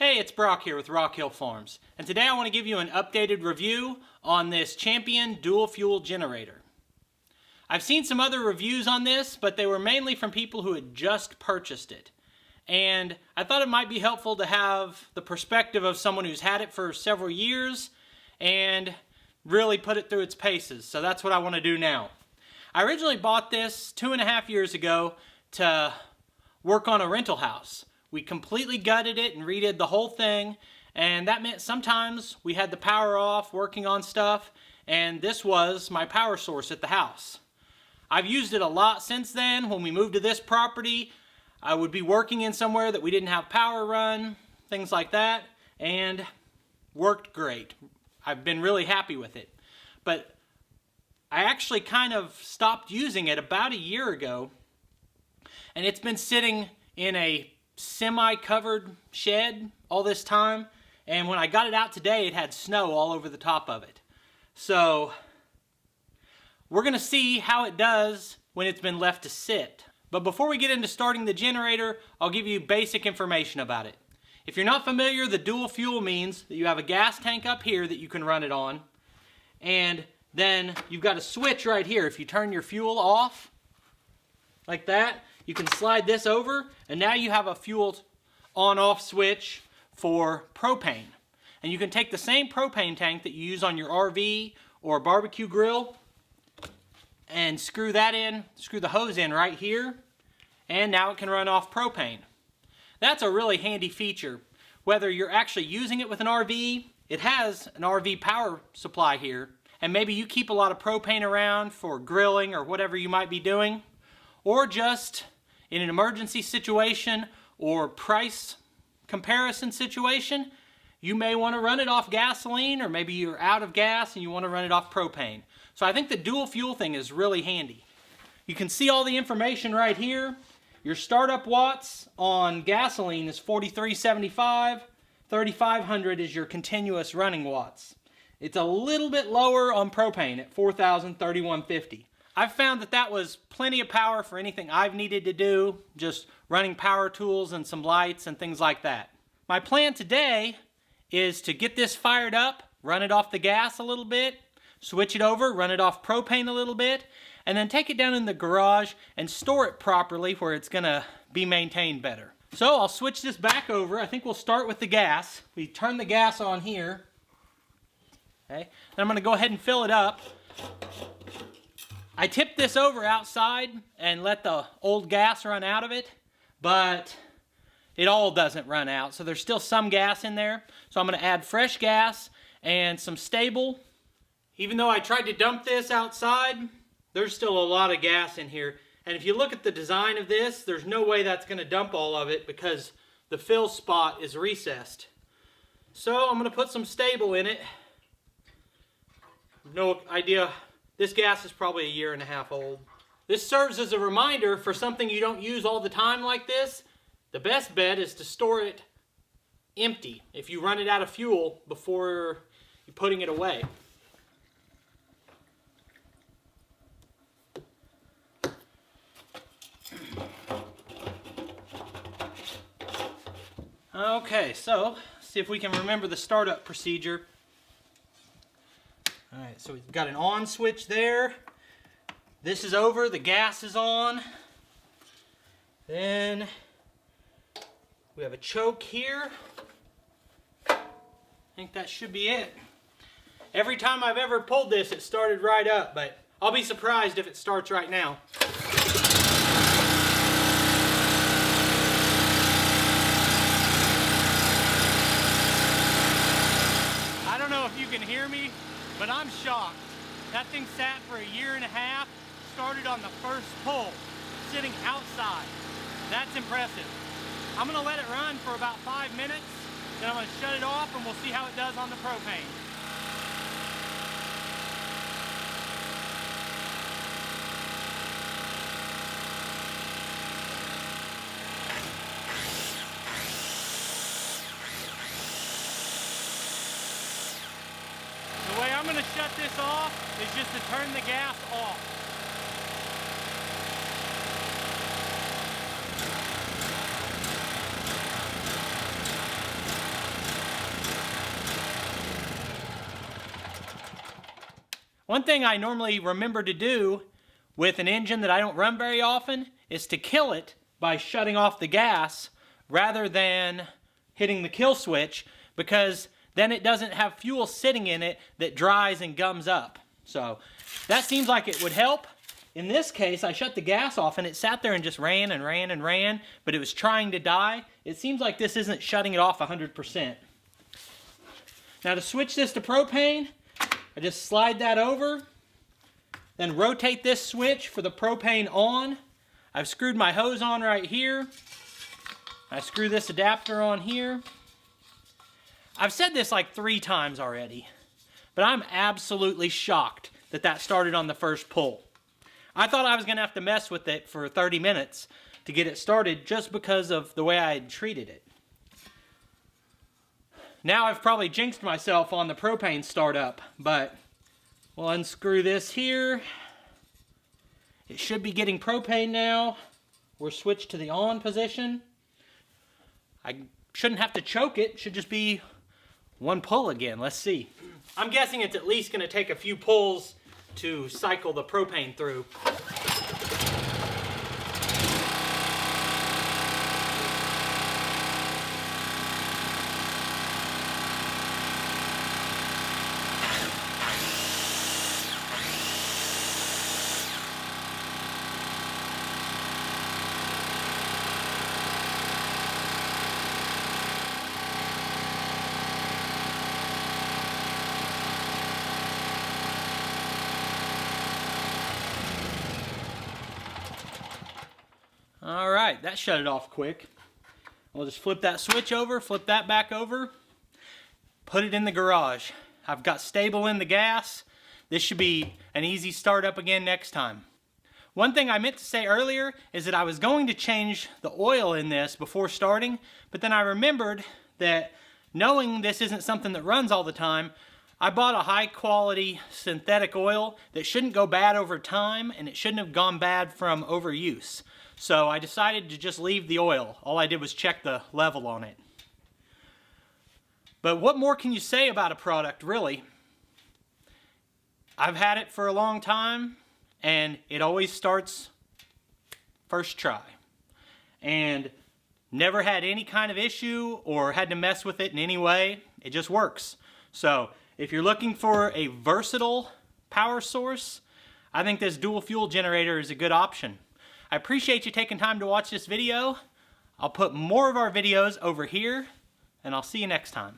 Hey, it's Brock here with Rock Hill Farms, and today I want to give you an updated review on this Champion dual fuel generator. I've seen some other reviews on this, but they were mainly from people who had just purchased it. And I thought it might be helpful to have the perspective of someone who's had it for several years and really put it through its paces. So that's what I want to do now. I originally bought this 2.5 years ago to work on a rental house. We completely gutted it and redid the whole thing, and that meant sometimes we had the power off working on stuff, and this was my power source at the house. I've used it a lot since then. When we moved to this property, I would be working in somewhere that we didn't have power run, things like that, and worked great. I've been really happy with it. But I actually kind of stopped using it about a year ago, and it's been sitting in a semi-covered shed all this time, and when I got it out today it had snow all over the top of it. So we're gonna see how it does when it's been left to sit. But before we get into starting the generator, I'll give you basic information about it. If you're not familiar, the dual fuel means that you have a gas tank up here that you can run it on, and then you've got a switch right here. If you turn your fuel off like that, you can slide this over, and now you have a fuel on-off switch for propane. And you can take the same propane tank that you use on your RV or barbecue grill and screw that in, screw the hose in right here, and now it can run off propane. That's a really handy feature. Whether you're actually using it with an RV, it has an RV power supply here, and maybe you keep a lot of propane around for grilling or whatever you might be doing, or just in an emergency situation or price comparison situation, you may want to run it off gasoline, or maybe you're out of gas and you want to run it off propane. So I think the dual fuel thing is really handy. You can see all the information right here. Your startup watts on gasoline is 4375, 3500 is your continuous running watts. It's a little bit lower on propane at 403150. I've found that that was plenty of power for anything I've needed to do, just running power tools and some lights and things like that. My plan today is to get this fired up, run it off the gas a little bit, switch it over, run it off propane a little bit, and then take it down in the garage and store it properly where it's gonna be maintained better. So I'll switch this back over. I think we'll start with the gas. We turn the gas on here. Okay, then I'm gonna go ahead and fill it up. I tipped this over outside and let the old gas run out of it, but it all doesn't run out, so there's still some gas in there. So I'm going to add fresh gas and some stable. Even though I tried to dump this outside, there's still a lot of gas in here. And if you look at the design of this, there's no way that's going to dump all of it because the fill spot is recessed. So I'm going to put some stable in it. No idea. This gas is probably 1.5 years old. This serves as a reminder for something you don't use all the time like this. The best bet is to store it empty if you run it out of fuel before you're putting it away. Okay, so see if we can remember the startup procedure. Alright, so we've got an on switch there. This is over, the gas is on. Then we have a choke here. I think that should be it. Every time I've ever pulled this, it started right up, but I'll be surprised if it starts right now. I don't know if you can hear me, but I'm shocked. That thing sat for 1.5 years, started on the first pull, sitting outside. That's impressive. I'm gonna let it run for about 5 minutes, then I'm gonna shut it off and we'll see how it does on the propane. The way I'm going to shut this off is just to turn the gas off. One thing I normally remember to do with an engine that I don't run very often is to kill it by shutting off the gas rather than hitting the kill switch, because then it doesn't have fuel sitting in it that dries and gums up. So that seems like it would help. In this case, I shut the gas off and it sat there and just ran and ran and ran, but it was trying to die. It seems like this isn't shutting it off 100%. Now to switch this to propane, I just slide that over, then rotate this switch for the propane on. I've screwed my hose on right here. I screw this adapter on here. I've said this like 3 times already, but I'm absolutely shocked that that started on the first pull. I thought I was going to have to mess with it for 30 minutes to get it started just because of the way I had treated it. Now I've probably jinxed myself on the propane startup, but we'll unscrew this here. It should be getting propane now. We're switched to the on position. I shouldn't have to choke it. It should just be one pull again. Let's see. I'm guessing it's at least going to take a few pulls to cycle the propane through. All right, that shut it off quick. We'll just flip that switch over, flip that back over, put it in the garage. I've got stable in the gas. This should be an easy start up again next time. One thing I meant to say earlier is that I was going to change the oil in this before starting, but then I remembered that knowing this isn't something that runs all the time, I bought a high quality synthetic oil that shouldn't go bad over time, and it shouldn't have gone bad from overuse. So I decided to just leave the oil. All I did was check the level on it. But what more can you say about a product, really? I've had it for a long time, and it always starts first try. And never had any kind of issue or had to mess with it in any way. It just works. So if you're looking for a versatile power source, I think this dual fuel generator is a good option. I appreciate you taking time to watch this video. I'll put more of our videos over here, and I'll see you next time.